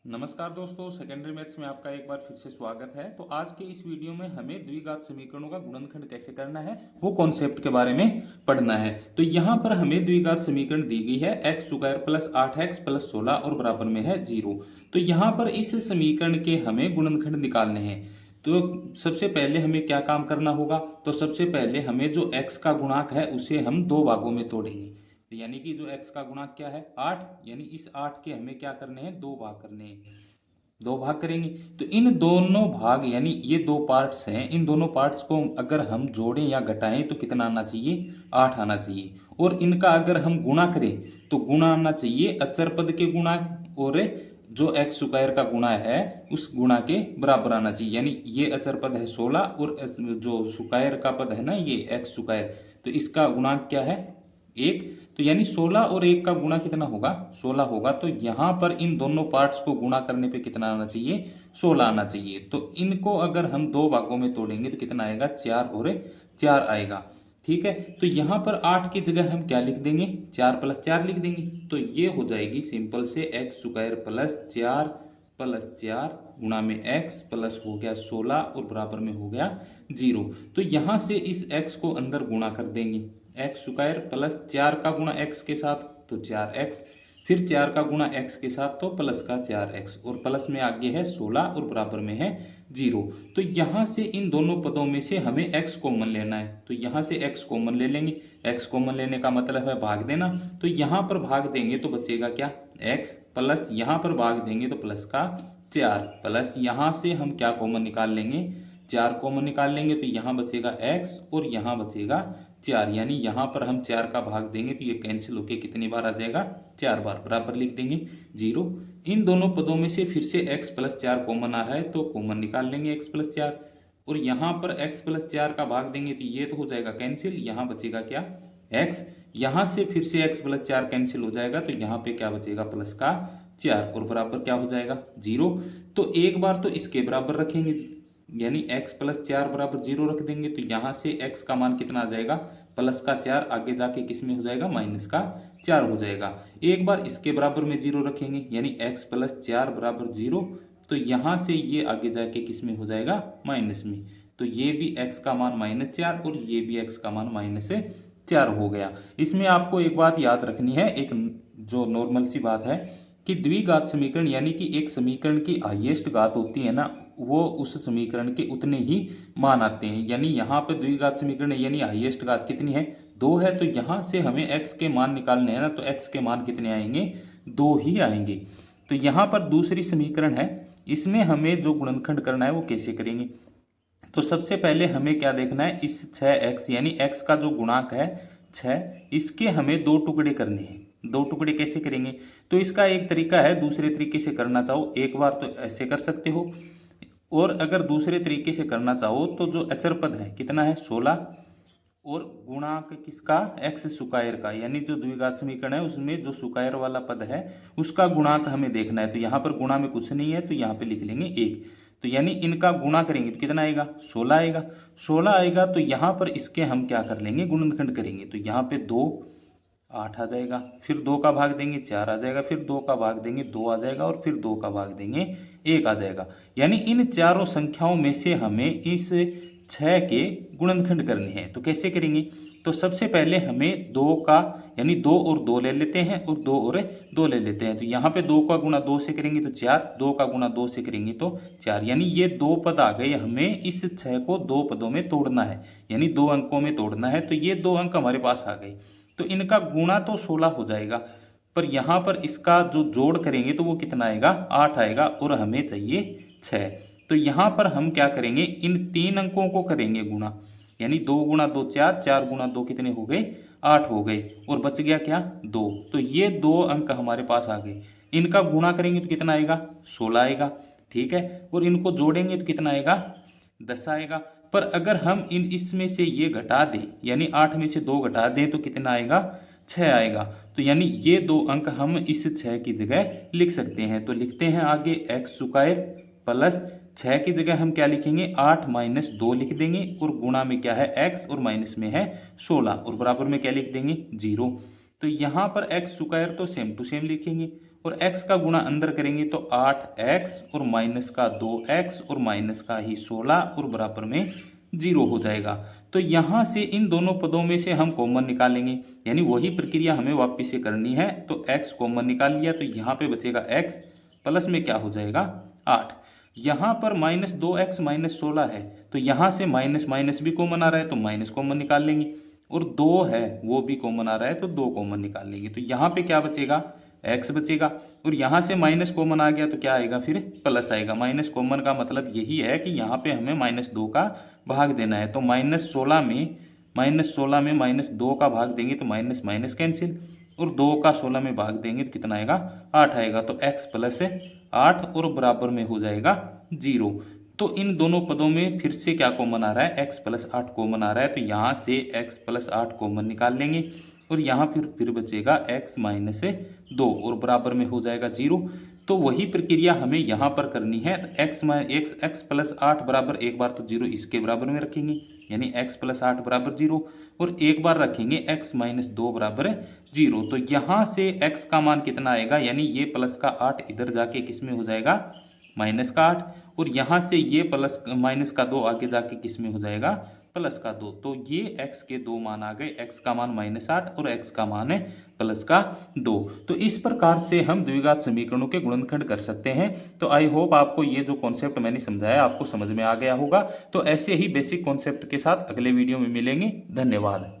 नमस्कार दोस्तों, secondary maths में आपका एक बार फिर से स्वागत है। तो आज के इस वीडियो में हमें द्विघात समीकरणों का गुणनखंड कैसे करना है वो कॉन्सेप्ट के बारे में पढ़ना है। तो यहाँ पर हमें द्विघात समीकरण दी गई है x square plus 8x plus 16 और बराबर में है 0। तो यहाँ पर इस समीकरण के हमें गुणनखंड निकालने हैं। तो सबसे पहले हमें क्या काम करना होगा, तो सबसे पहले हमें जो x का गुणांक है उसे हम दो भागों में तोड़ेंगे। यानी कि जो x का गुणांक क्या है 8, यानी इस 8 के हमें क्या करने हैं, दो भाग करने हैं। दो भाग करेंगे तो इन दोनों भाग यानी ये दो पार्ट्स हैं, इन दोनों पार्ट्स को अगर हम जोड़ें या घटाएं तो कितना आना चाहिए, 8 आना चाहिए। और इनका अगर हम गुणा करें तो गुणा आना चाहिए अचर पद के गुणा और जो एक्स स्क्वायर का गुणा है उस गुणा के बराबर आना चाहिए। यानी ये अचर पद है 16 और जो स्क्वायर का पद है ना ये एक्स स्क्वायर, तो इसका गुणांक क्या है 1। तो यानी 16 और 1 का गुणा कितना होगा, 16 होगा। तो यहाँ पर इन दोनों पार्ट्स को गुणा करने पे कितना आना चाहिए, 16 आना चाहिए। तो इनको अगर हम दो भागों में तोड़ेंगे तो कितना आएगा, 4 और 4 आएगा। ठीक है, तो यहाँ पर 8 की जगह हम क्या लिख देंगे, 4 प्लस 4 लिख देंगे। तो ये हो जाएगी सिंपल से एक्स स्क्वायर प्लस 4 गुणा में एक्स प्लस हो गया 16 और बराबर में हो गया 0। तो यहाँ से इस x को अंदर गुणा कर देंगे, एक्स स्क्वायर प्लस 4 का गुणा x के साथ तो 4x, फिर 4 का गुणा x के साथ तो प्लस का 4x, और प्लस में आगे है 16 और बराबर में है 0। तो यहाँ से इन दोनों पदों में से हमें x कॉमन लेना है। तो यहाँ से x कॉमन ले लेंगे, x कॉमन लेने का मतलब है भाग देना। तो यहाँ पर भाग देंगे तो बचेगा क्या, x प्लस यहाँ पर भाग देंगे तो प्लस का 4, प्लस यहाँ से हम क्या कॉमन निकाल लेंगे, 4 कॉमन निकाल लेंगे। तो यहाँ बचेगा x और यहाँ बचेगा 4, यानी यहाँ पर हम 4 का भाग देंगे तो ये कैंसिल होके कितनी बार आ जाएगा, 4 बार। बराबर लिख देंगे 0। इन दोनों पदों में से फिर से x प्लस 4 कॉमन आ रहा है तो कॉमन निकाल लेंगे x प्लस 4, और यहाँ पर x प्लस 4 का भाग देंगे तो ये तो हो जाएगा कैंसिल, यहाँ बचेगा क्या x। यहाँ से फिर से x प्लस 4 कैंसिल हो जाएगा तो यहाँ पे क्या बचेगा, प्लस का 4 और बराबर क्या हो जाएगा 0। तो एक बार तो इसके बराबर रखेंगे, यानी x प्लस 4 बराबर 0 रख देंगे। तो यहाँ से x का मान कितना आ जाएगा, प्लस का 4, आगे जाके किस में हो जाएगा, माइनस का 4 हो जाएगा। एक बार इसके बराबर में 0 रखेंगे, यानी x प्लस 4 बराबर 0। तो यहाँ से ये आगे जाके किस में हो जाएगा, माइनस में। तो ये भी x का मान -4 और ये भी x का मान -4 हो गया। इसमें आपको एक बात याद रखनी है, एक जो नॉर्मल सी बात है कि द्विघात समीकरण यानी कि एक समीकरण की हाईएस्ट घात होती है ना, वो उस समीकरण के उतने ही मान आते हैं। यानी यहाँ पे द्विघात समीकरण यानी हाईएस्ट घात कितनी है, 2 है। तो यहाँ से हमें x के मान निकालने हैं ना, तो x के मान कितने आएंगे, 2 ही आएंगे। तो यहाँ पर दूसरी समीकरण है, इसमें हमें जो गुणनखंड करना है वो कैसे करेंगे। तो सबसे पहले हमें क्या देखना है, इस 6x यानी x का जो गुणांक है 6, इसके हमें दो टुकड़े करने हैं। दो टुकड़े कैसे करेंगे, तो इसका एक तरीका है, दूसरे तरीके से करना चाहो एक बार तो ऐसे कर सकते हो, और अगर दूसरे तरीके से करना चाहो तो जो अचर पद है कितना है 16, और गुणांक किसका, एक्स स्क्वायर का, यानी जो द्विघात समीकरण है उसमें जो स्क्वायर वाला पद है उसका गुणांक हमें देखना है। तो यहाँ पर गुणा में कुछ नहीं है तो यहाँ पे लिख लेंगे 1। तो यानी इनका गुणा करेंगे तो कितना आएगा, 16 आएगा। 16 आएगा तो यहाँ पर इसके हम क्या कर लेंगे, गुणनखंड करेंगे। तो यहाँ पे 2 8 आ जाएगा, फिर 2 का भाग देंगे 4 आ जाएगा, फिर 2 का भाग देंगे 2 आ जाएगा, और फिर 2 का भाग देंगे 1 आ जाएगा। यानी इन चारों संख्याओं में से हमें इस 6 के गुणनखंड करने हैं। तो कैसे करेंगे, तो सबसे पहले हमें 2 का यानी 2 और 2 ले लेते हैं, और 2 और 2 ले लेते हैं। तो यहाँ पे 2 का गुणा 2 से करेंगे तो 4, 2 का गुणा 2 से करेंगे तो 4, यानी ये 2 पद आ गए। हमें इस 6 को 2 पदों में तोड़ना है, यानी 2 अंकों में तोड़ना है। तो ये 2 अंक हमारे पास आ गए। तो इनका गुणा तो 16 हो जाएगा, पर यहाँ पर इसका जो जोड़ करेंगे तो वो कितना आएगा, 8 आएगा, और हमें चाहिए 6। तो यहाँ पर हम क्या करेंगे, इन 3 अंकों को करेंगे गुणा, यानी 2 गुणा 2 4, 4 गुणा 2 कितने हो गए, 8 हो गए, और बच गया क्या 2। तो ये 2 अंक हमारे पास आ गए। इनका गुणा करेंगे तो कितना आएगा, 16 आएगा। ठीक है, और इनको जोड़ेंगे तो कितना आएगा, 10 आएगा। पर अगर हम इसमें से ये घटा दें, यानी 8 में से 2 घटा दें तो कितना आएगा, 6 आएगा। तो यानी ये 2 अंक हम इस 6 की जगह लिख सकते हैं। तो लिखते हैं आगे एक्स स्क्वायर प्लस 6 की जगह हम क्या लिखेंगे, 8 माइनस 2 लिख देंगे, और गुणा में क्या है x और माइनस में है 16, और बराबर में क्या लिख देंगे 0। तो यहाँ पर एक्स स्क्वायर तो सेम टू सेम लिखेंगे, और x का गुणा अंदर करेंगे तो 8x और माइनस का 2x और माइनस का ही 16 और बराबर में 0 हो जाएगा। तो यहाँ से इन दोनों पदों में से हम कॉमन निकालेंगे, यानी वही प्रक्रिया हमें वापस से करनी है। तो x कॉमन निकाल लिया तो यहाँ पे बचेगा x, प्लस में क्या हो जाएगा 8। यहाँ पर माइनस 2x माइनस 16 है तो यहाँ से माइनस माइनस भी कॉमन आ रहा है तो माइनस कॉमन निकाल लेंगे, और 2 है वो भी कॉमन आ रहा है तो 2 कॉमन निकाल लेंगे। तो यहाँ पे क्या बचेगा x बचेगा, और यहाँ से माइनस कॉमन आ गया तो क्या आएगा फिर प्लस आएगा। माइनस कॉमन का मतलब यही है कि यहाँ पे हमें -2 का भाग देना है। तो -16 में -2 का भाग देंगे तो माइनस माइनस कैंसिल, और 2 का 16 में भाग देंगे तो कितना आएगा 8 आएगा। तो x प्लस 8 और बराबर में हो जाएगा 0। तो इन दोनों पदों में फिर से क्या कॉमन आ रहा है, x प्लस 8 कॉमन आ रहा है। तो यहाँ से x प्लस 8 कॉमन निकाल लेंगे और यहाँ फिर बचेगा x माइनस 2 और बराबर में हो जाएगा 0। तो वही प्रक्रिया हमें यहाँ पर करनी है। तो x प्लस 8 बराबर एक बार तो 0 इसके बराबर में रखेंगे, यानी x प्लस 8 बराबर 0, और एक बार रखेंगे x माइनस 2 बराबर 0। तो यहाँ से x का मान कितना आएगा, यानी ये प्लस का 8 इधर जाके किस में हो जाएगा माइनस का 8, और यहाँ से ये प्लस माइनस का 2 आगे जाके किस में हो जाएगा प्लस का 2। तो ये x के 2 मान आ गए, x का मान -8 और x का मान है प्लस का 2। तो इस प्रकार से हम द्विघात समीकरणों के गुणनखंड कर सकते हैं। तो आई होप आपको ये जो कॉन्सेप्ट मैंने समझाया आपको समझ में आ गया होगा। तो ऐसे ही बेसिक कॉन्सेप्ट के साथ अगले वीडियो में मिलेंगे। धन्यवाद।